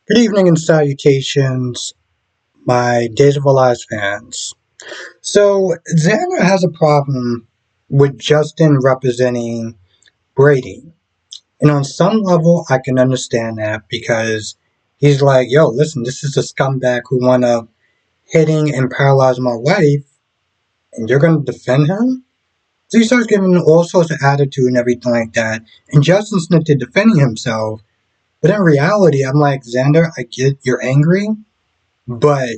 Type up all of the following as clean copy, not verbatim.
Good evening and salutations, my Days of Our Lives fans. So, Xander has a problem with Justin representing Brady. And on some level, I can understand that because he's like, yo, listen, this is a scumbag who wound up hitting and paralyzing my wife, and you're going to defend him? So he starts giving all sorts of attitude and everything like that. And Justin's not defending himself. But in reality, I'm like, Xander, I get you're angry, but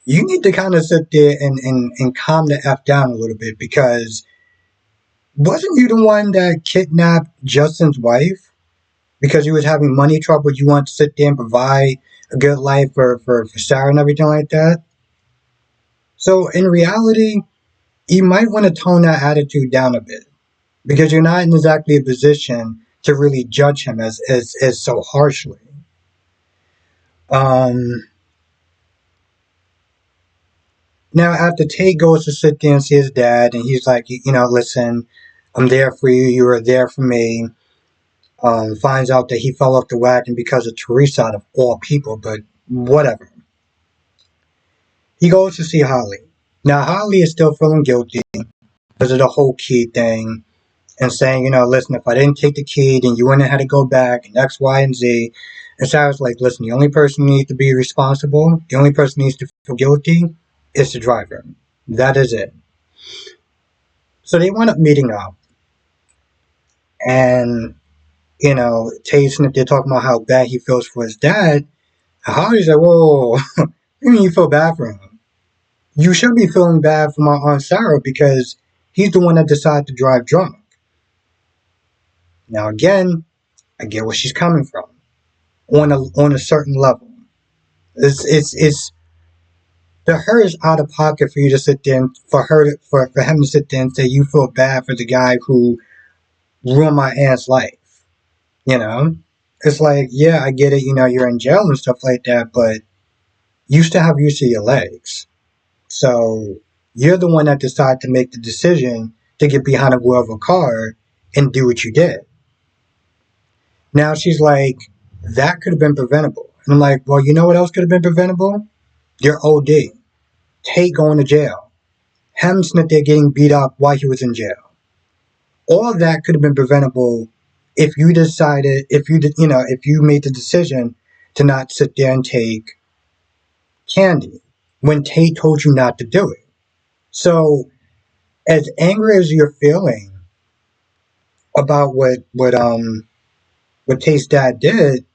you need to kind of sit there and calm the F down a little bit because wasn't you the one that kidnapped Justin's wife because you was having money trouble? You want to sit there and provide a good life for Sarah and everything like that? So in reality, you might want to tone that attitude down a bit because you're not in exactly a position to really judge him as so harshly. Um, Now, after Tate goes to sit there and see his dad, and he's like, listen, I'm there for you. You were there for me. Finds out that he fell off the wagon because of Teresa out of all people, but whatever. He goes to see Holly. Now, Holly is still feeling guilty because of the whole key thing and saying, listen, if I didn't take the key, then you wouldn't have had to go back and X, Y, and Z. And Sarah's like, listen, the only person who needs to be responsible, the only person who needs to feel guilty is the driver. That is it. So they wind up meeting up, and Tate's they're talking about how bad he feels for his dad. Holly's like, whoa, you mean you feel bad for him? You should be feeling bad for my Aunt Sarah because he's the one that decided to drive drunk. Now again, I get where she's coming from on a certain level. It's to her is out of pocket for you to sit there and for him to sit there and say you feel bad for the guy who ruined my aunt's life. You know, it's like, yeah, I get it. You're in jail and stuff like that, but you still have use of your legs. So you're the one that decided to make the decision to get behind the wheel of a car and do what you did. Now she's like, that could have been preventable. And I'm like, well, you know what else could have been preventable? Your OD. Tate going to jail. Hemsmith there getting beat up while he was in jail. All of that could have been preventable if you decided, if you made the decision to not sit there and take candy when Tate told you not to do it. So, as angry as you're feeling about what Tate's dad did,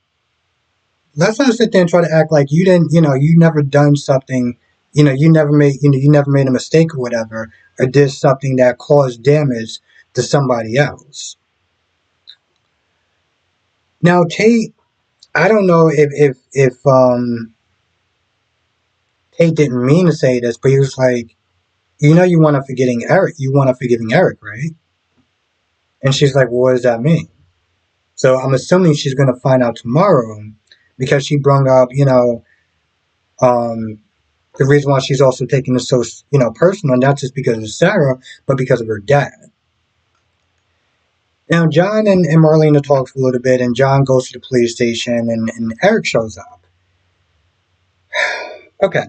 let's not sit there and try to act like you didn't, you never done something, you never made a mistake or whatever, or did something that caused damage to somebody else. Now, Tate, I don't know if Tate didn't mean to say this, but he was like, you want to forgetting Eric, you want to forgiving Eric, right? And she's like, well, what does that mean? So I'm assuming she's going to find out tomorrow because she brought up, um, the reason why she's also taking this so, personal, not just because of Sarah, but because of her dad. Now, John and Marlena talks a little bit, and John goes to the police station, and Eric shows up. Okay.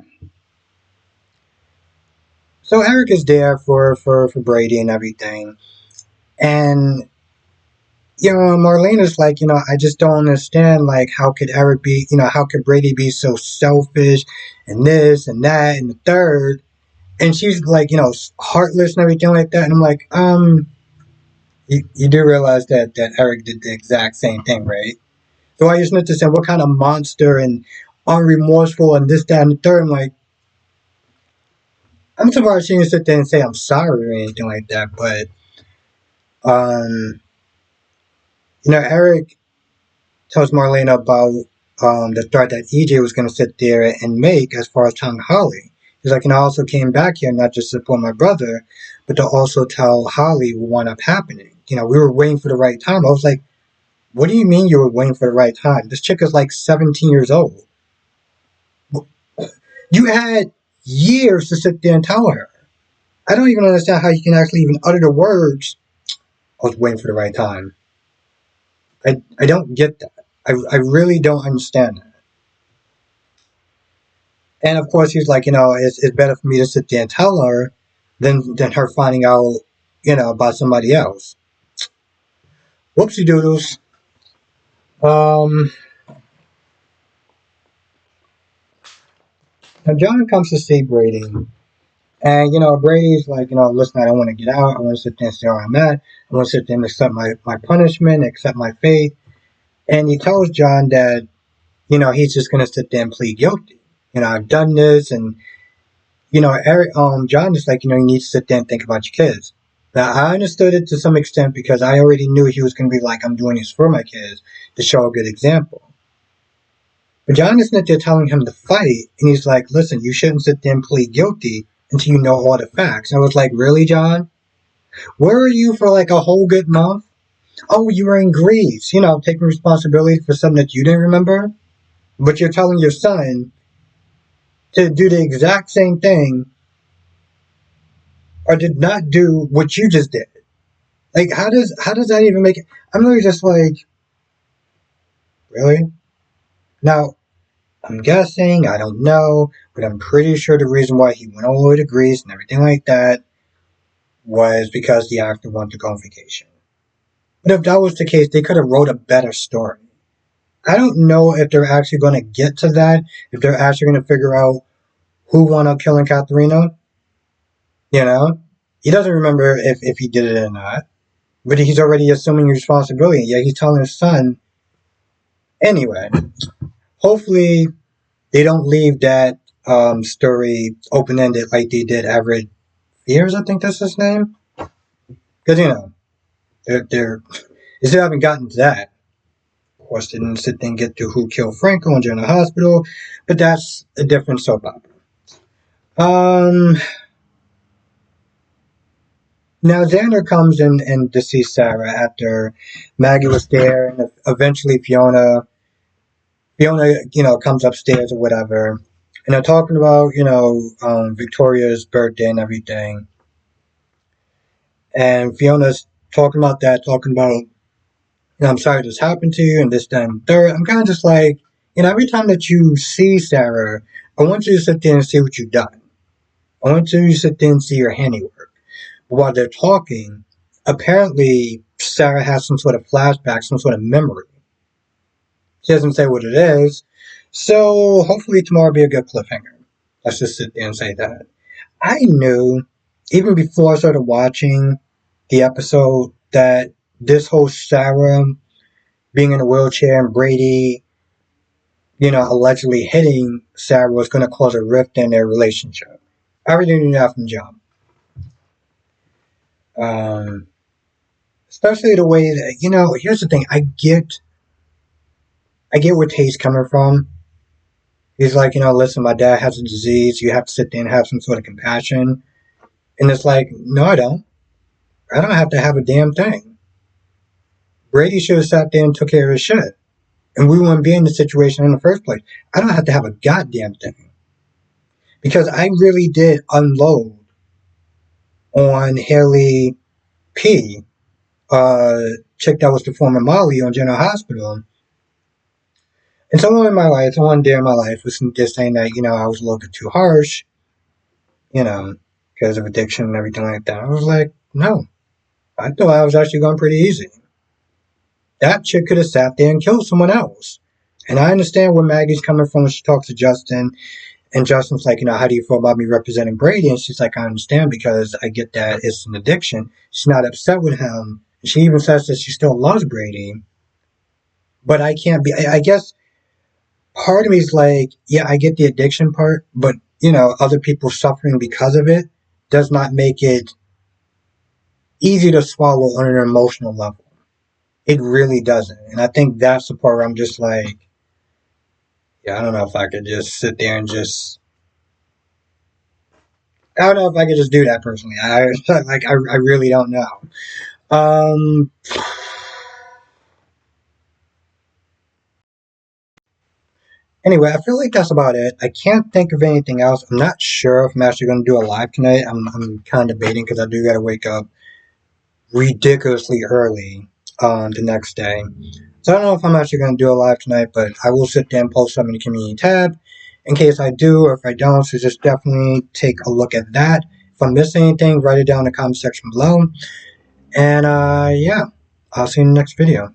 So Eric is there for Brady and everything. And Marlena's like, I just don't understand, like, how could Eric be, how could Brady be so selfish and this and that and the third? And she's like, heartless and everything like that. And I'm like, you do realize that Eric did the exact same thing, right? So I just need to say, what kind of monster and unremorseful and this, that, and the third? I'm like, I'm surprised she didn't sit there and say I'm sorry or anything like that. But, Eric tells Marlena about the threat that EJ was going to sit there and make as far as telling Holly. He's like, I also came back here not just to support my brother, but to also tell Holly what wound up happening. We were waiting for the right time. I was like, what do you mean you were waiting for the right time? This chick is like 17 years old. You had years to sit there and tell her. I don't even understand how you can actually even utter the words, I was waiting for the right time. I don't get that. I really don't understand that. And of course, he's like, it's better for me to sit there and tell her than her finding out, about somebody else. Whoopsie doodles. Um, Now John comes to see Brady, and Brady's like, listen, I don't want to get out. I want to sit there and stay where I'm at. I want to sit there and accept my punishment, accept my fate. And he tells John that he's just gonna sit there and plead guilty. I've done this, and Eric, John is like, you need to sit there and think about your kids. Now I understood it to some extent because I already knew he was gonna be like, I'm doing this for my kids to show a good example. But John is not there telling him to fight, and he's like, listen, you shouldn't sit there and plead guilty until you know all the facts. And I was like, really, John? Where were you for like a whole good month? Oh, you were in Greece, taking responsibility for something that you didn't remember? But you're telling your son to do the exact same thing or did not do what you just did. Like, how does that even make it? I'm really just like, really? Now, I'm guessing, I don't know, but I'm pretty sure the reason why he went all the way to Greece and everything like that was because the actor wanted to go on vacation. But if that was the case, they could have wrote a better story. I don't know if they're actually going to get to that, if they're actually going to figure out who wound up killing Katharina. He doesn't remember if he did it or not, but he's already assuming responsibility. Yeah, he's telling his son. Anyway, hopefully they don't leave that story open-ended like they did Everett Fears, I think that's his name. Because, they still haven't gotten to that. Of course, they didn't sit there and get to who killed Franco in General Hospital, but that's a different soap opera. Now Xander comes in and to see Sarah after Maggie was there, and eventually Fiona, comes upstairs or whatever, and they're talking about, Victoria's birthday and everything. And Fiona's talking about that, talking about, I'm sorry this happened to you, and this, that, and third. I'm kind of just like, every time that you see Sarah, I want you to sit there and see what you've done. I want you to sit there and see your handiwork. But while they're talking, apparently Sarah has some sort of flashback, some sort of memory. She doesn't say what it is, so hopefully tomorrow will be a good cliffhanger. Let's just sit there and say that. I knew, even before I started watching the episode, that this whole Sarah being in a wheelchair and Brady, allegedly hitting Sarah was going to cause a rift in their relationship. I already knew that from jump. Especially the way that, here's the thing, I get where Tate's coming from. He's like, listen, my dad has a disease, you have to sit there and have some sort of compassion. And it's like, no, I don't. I don't have to have a damn thing. Brady should have sat there and took care of his shit. And we wouldn't be in the situation in the first place. I don't have to have a goddamn thing. Because I really did unload on Haley P., chick that was the former Molly on General Hospital. And someone day in my life was just saying that, I was a little bit too harsh, because of addiction and everything like that. I was like, no. I thought I was actually going pretty easy. That chick could have sat there and killed someone else. And I understand where Maggie's coming from when she talks to Justin. And Justin's like, how do you feel about me representing Brady? And she's like, I understand because I get that it's an addiction. She's not upset with him. She even says that she still loves Brady. But I can't be, I guess part of me is like, yeah, I get the addiction part, but, other people suffering because of it does not make it easy to swallow on an emotional level. It really doesn't. And I think that's the part where I'm just like, yeah, I don't know if I could just sit there and just, I don't know if I could just do that personally. I really don't know. Anyway, I feel like that's about it. I can't think of anything else. I'm not sure if I'm actually going to do a live tonight. I'm kind of debating because I do got to wake up ridiculously early the next day. So I don't know if I'm actually going to do a live tonight, but I will sit there and post something in the community tab. in case I do or if I don't. So just definitely take a look at that. If I'm missing anything, write it down in the comment section below. And yeah, I'll see you in the next video.